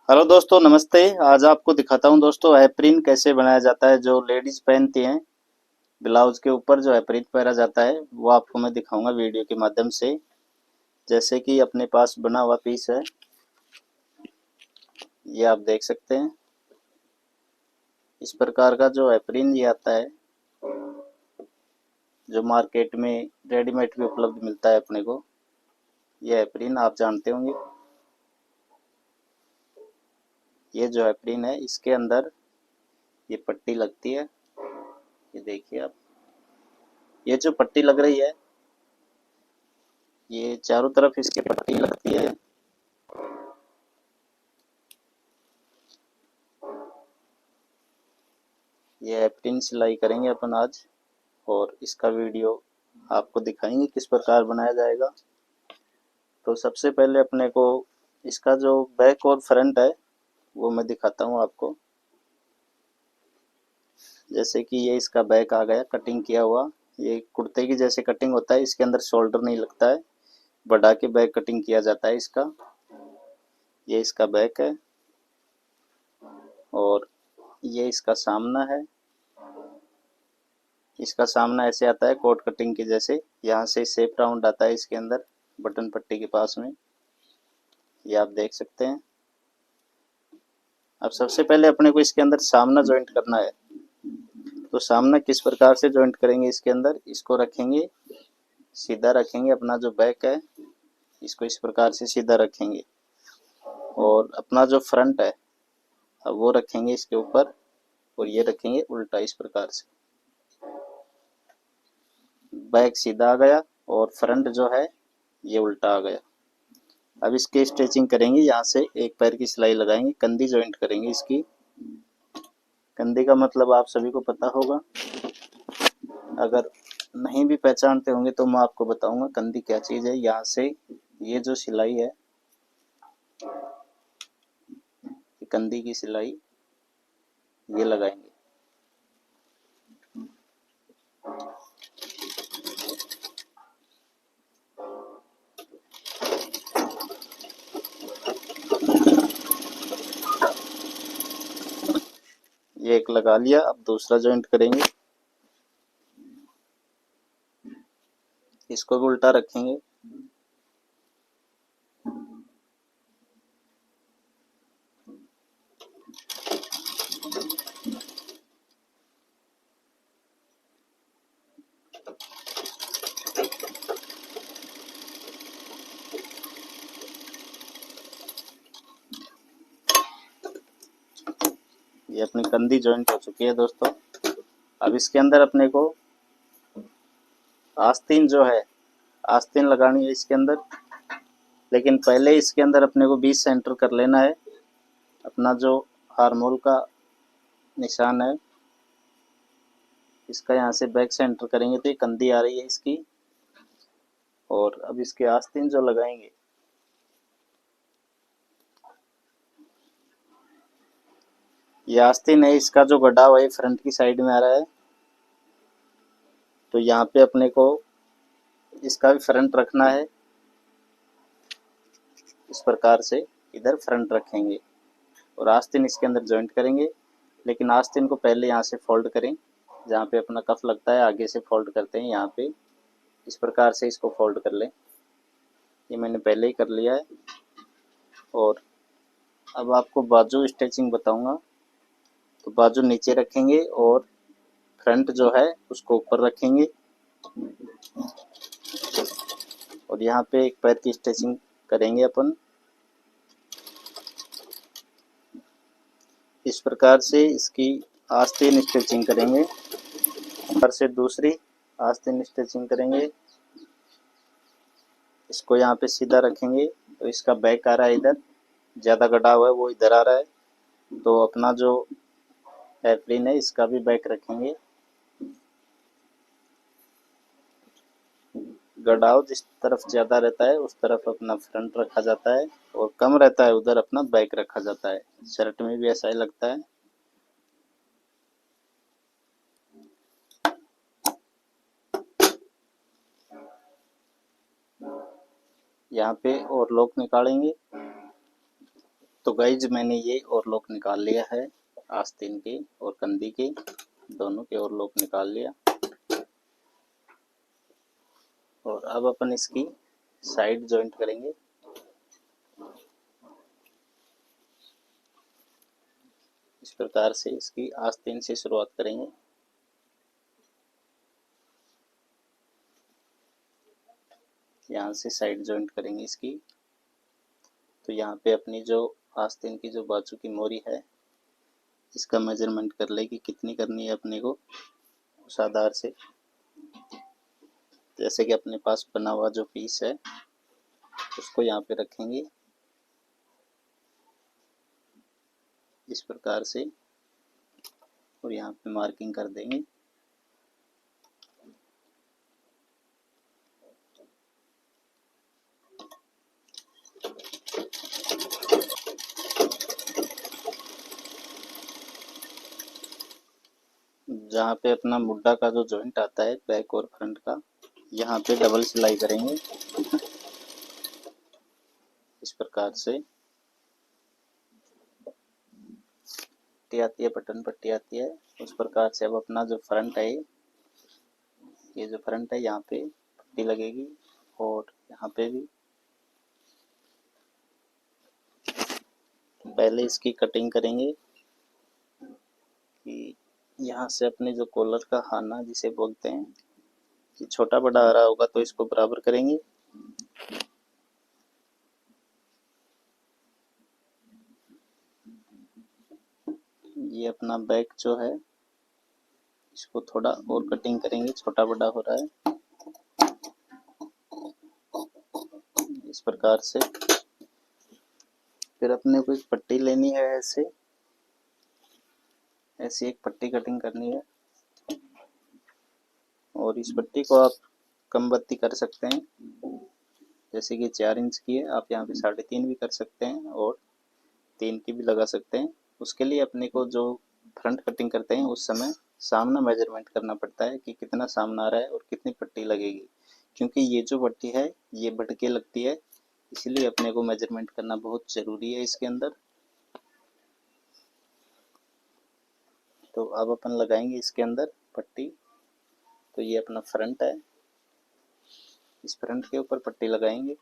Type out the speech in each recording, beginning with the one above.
Hello दोस्तों, नमस्ते। आज आपको दिखाता हूं दोस्तों एप्रिन कैसे बनाया जाता है। जो लेडीज पहनती हैं ब्लाउज के ऊपर जो एप्रिन पहना जाता है वो आपको मैं दिखाऊंगा वीडियो के माध्यम से। जैसे कि अपने पास बना हुआ पीस है, ये आप देख सकते हैं। इस प्रकार का जो एप्रिन ये आता है, जो मार्केट में रेडीमेड भी उपलब्ध मिलता है अपने को। ये एप्रिन आप जानते होंगे। ये जो एप्रिन है इसके अंदर ये पट्टी लगती है। ये देखिए आप, ये जो पट्टी लग रही है ये चारों तरफ इसके पट्टी लगती है। ये एप्रिन सिलाई करेंगे अपन आज, और इसका वीडियो आपको दिखाएंगे किस प्रकार बनाया जाएगा। तो सबसे पहले अपने को इसका जो बैक और फ्रंट है वो मैं दिखाता हूँ आपको। जैसे कि ये इसका बैक आ गया कटिंग किया हुआ। ये कुर्ते की जैसे कटिंग होता है, इसके अंदर शोल्डर नहीं लगता है, बढ़ा के बैक कटिंग किया जाता है इसका। ये इसका बैक है और ये इसका सामना है। इसका सामना ऐसे आता है कोट कटिंग के जैसे, यहाँ से शेप राउंड आता है इसके अंदर बटन पट्टी के पास में, ये आप देख सकते हैं। अब सबसे पहले अपने को इसके अंदर सामना जॉइंट करना है। तो सामना किस प्रकार से जॉइंट करेंगे, इसके अंदर इसको रखेंगे, सीधा रखेंगे। अपना जो बैक है इसको इस प्रकार से सीधा रखेंगे, और अपना जो फ्रंट है अब वो रखेंगे इसके ऊपर, और ये रखेंगे उल्टा इस प्रकार से। बैक सीधा आ गया और फ्रंट जो है ये उल्टा आ गया। अब इसकी स्टिचिंग करेंगे, यहाँ से एक पैर की सिलाई लगाएंगे, कंधी जॉइंट करेंगे इसकी। कंधी का मतलब आप सभी को पता होगा, अगर नहीं भी पहचानते होंगे तो मैं आपको बताऊंगा कंधी क्या चीज़ है। यहाँ से ये जो सिलाई है, कंधी की सिलाई ये लगाएंगे। ये एक लगा लिया, अब दूसरा जॉइंट करेंगे, इसको भी उल्टा रखेंगे। ये अपनी कंधी जॉइंट हो चुकी है दोस्तों। अब इसके अंदर अपने को आस्तीन जो है, आस्तीन लगानी है इसके अंदर। लेकिन पहले इसके अंदर अपने को 20 सेंटर कर लेना है। अपना जो हार्मोल का निशान है इसका यहाँ से बैक सेंटर करेंगे तो ये कंधी आ रही है इसकी। और अब इसके आस्तीन जो लगाएंगे, ये आस्तीन है, इसका जो गड्ढा है फ्रंट की साइड में आ रहा है। तो यहाँ पे अपने को इसका भी फ्रंट रखना है, इस प्रकार से इधर फ्रंट रखेंगे और आस्तीन इसके अंदर जॉइंट करेंगे। लेकिन आस्तीन को पहले यहाँ से फोल्ड करें, जहाँ पे अपना कफ लगता है आगे से फोल्ड करते हैं यहाँ पे, इस प्रकार से इसको फोल्ड कर लें। ये मैंने पहले ही कर लिया है। और अब आपको बाजू स्टिचिंग बताऊंगा। तो बाजू नीचे रखेंगे और फ्रंट जो है उसको ऊपर रखेंगे, और यहाँ पे एक पैर की स्टिचिंग करेंगे अपन। इस प्रकार से इसकी आस्तीन स्टिचिंग करेंगे, ऊपर से दूसरी आस्तीन स्टिचिंग करेंगे। इसको यहाँ पे सीधा रखेंगे तो इसका बैक आ रहा है इधर, ज़्यादा गड़ा हुआ है वो इधर आ रहा है। तो अपना जो एप्रिन है इसका भी बैक रखेंगे। गड़ाव जिस तरफ ज़्यादा रहता है उस तरफ अपना फ्रंट रखा जाता है, और कम रहता है उधर अपना बैक रखा जाता है। शर्ट में भी ऐसा ही लगता है। यहाँ पे और लॉक निकालेंगे तो गाइज मैंने ये ओवरलॉक निकाल लिया है, आस्तीन के और कंधी के दोनों के ओवरलॉक निकाल लिया। और अब अपन इसकी साइड जॉइंट करेंगे। इस प्रकार से इसकी आस्तीन से शुरुआत करेंगे। यहाँ से साइड जॉइंट करेंगे इसकी। तो यहाँ पे अपनी जो आस्तीन की जो बाजू की मोरी है, इसका मेजरमेंट कर ले कि कितनी करनी है अपने को उस आधार से। जैसे कि अपने पास बना हुआ जो पीस है उसको यहाँ पे रखेंगे इस प्रकार से, और यहाँ पे मार्किंग कर देंगे। जहाँ पे अपना मुड्ढा का जो जॉइंट आता है बैक और फ्रंट का, यहाँ पे डबल सिलाई करेंगे इस प्रकार से। पट्टी आती है, बटन पट्टी आती है, उस प्रकार से अब अपना जो फ्रंट है, ये जो फ्रंट है यहाँ पे पट्टी लगेगी और यहाँ पे भी। पहले इसकी कटिंग करेंगे कि यहाँ से अपने जो कॉलर का खाना जिसे बोलते हैं कि छोटा बड़ा आ रहा होगा तो इसको बराबर करेंगे। ये अपना बैक जो है इसको थोड़ा और कटिंग करेंगे, छोटा बड़ा हो रहा है इस प्रकार से। फिर अपने को एक पट्टी लेनी है, ऐसी एक पट्टी कटिंग करनी है। और इस पट्टी को आप कम बत्ती कर सकते हैं, जैसे कि 4 इंच की है, आप यहाँ पे 3.5 भी कर सकते हैं और 3 की भी लगा सकते हैं। उसके लिए अपने को जो फ्रंट कटिंग करते हैं उस समय सामना मेजरमेंट करना पड़ता है कि कितना सामना आ रहा है और कितनी पट्टी लगेगी, क्योंकि ये जो पट्टी है ये बढ़ के लगती है, इसलिए अपने को मेजरमेंट करना बहुत ज़रूरी है इसके अंदर। तो अब अपन लगाएंगे इसके अंदर पट्टी। तो ये अपना फ्रंट है, इस फ्रंट के ऊपर पट्टी लगाएंगे।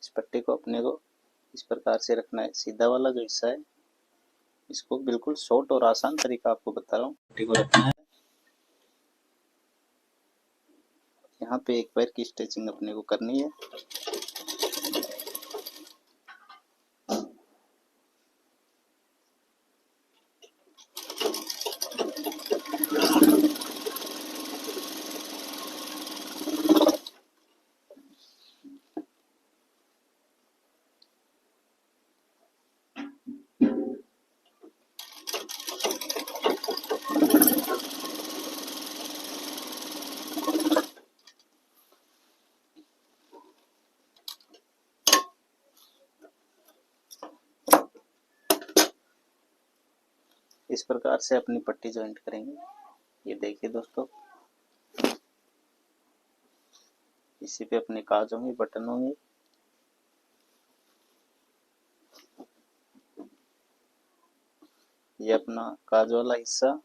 इस पट्टी को अपने को इस प्रकार से रखना है। सीधा वाला जो हिस्सा है इसको बिल्कुल शॉर्ट और आसान तरीका आपको बता रहा हूँ, पट्टी को रखना है। यहाँ पे एक पैर की स्टिचिंग अपने को करनी है। इस प्रकार से अपनी पट्टी जॉइंट करेंगे। ये देखिए दोस्तों, इसी पे अपने काज होंगे, बटन होंगे। ये अपना काज वाला हिस्सा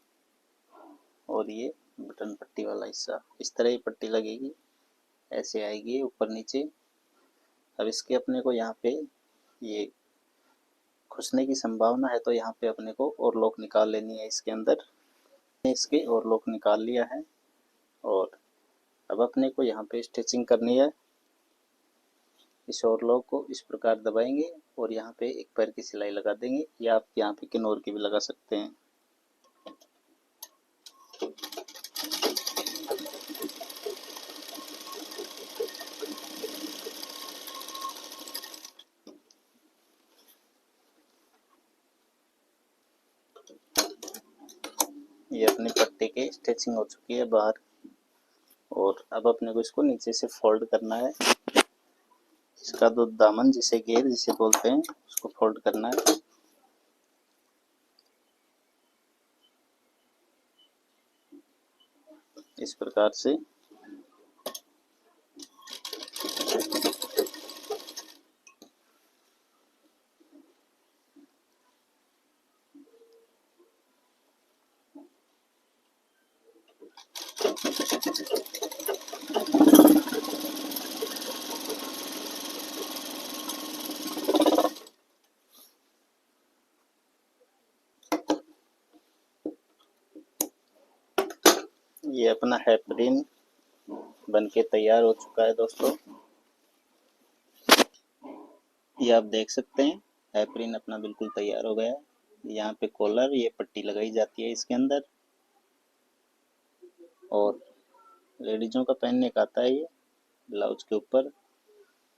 और ये बटन पट्टी वाला हिस्सा, इस तरह ये पट्टी लगेगी, ऐसे आएगी ऊपर नीचे। अब इसके अपने को यहाँ पे ये घुसने की संभावना है, तो यहाँ पे अपने को और लॉक निकाल लेनी है इसके अंदर। इसके और लॉक निकाल लिया है और अब अपने को यहाँ पे स्टिचिंग करनी है। इस और लॉक को इस प्रकार दबाएंगे और यहाँ पे एक पैर की सिलाई लगा देंगे, या आप यहाँ पे किनोर की भी लगा सकते हैं। ये अपनी पट्टी की स्टिचिंग हो चुकी है बाहर, और अब अपने को इसको नीचे से फोल्ड करना है। इसका जो दामन जिसे घेर जिसे बोलते हैं उसको फोल्ड करना है इस प्रकार से। ये अपना हेपरिन बनके तैयार हो चुका है दोस्तों। ये आप देख सकते हैं हेपरिन अपना बिल्कुल तैयार हो गया है। यहाँ पे कॉलर, ये पट्टी लगाई जाती है इसके अंदर, और लेडीजों का पहनने का आता है ये ब्लाउज के ऊपर,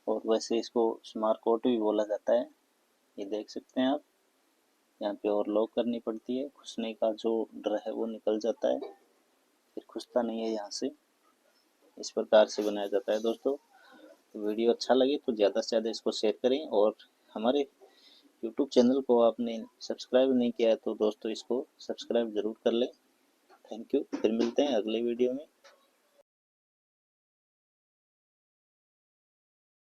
और वैसे इसको स्मार कोट भी बोला जाता है। ये देख सकते हैं आप, यहाँ पे और लॉक करनी पड़ती है, खुसने का जो डर है वो निकल जाता है, फिर खुसता नहीं है यहाँ से। इस प्रकार से बनाया जाता है दोस्तों। तो वीडियो अच्छा लगे तो ज़्यादा से ज़्यादा इसको शेयर करें, और हमारे यूट्यूब चैनल को आपने सब्सक्राइब नहीं किया है तो दोस्तों इसको सब्सक्राइब ज़रूर कर लें। थैंक यू, फिर मिलते हैं अगले वीडियो में।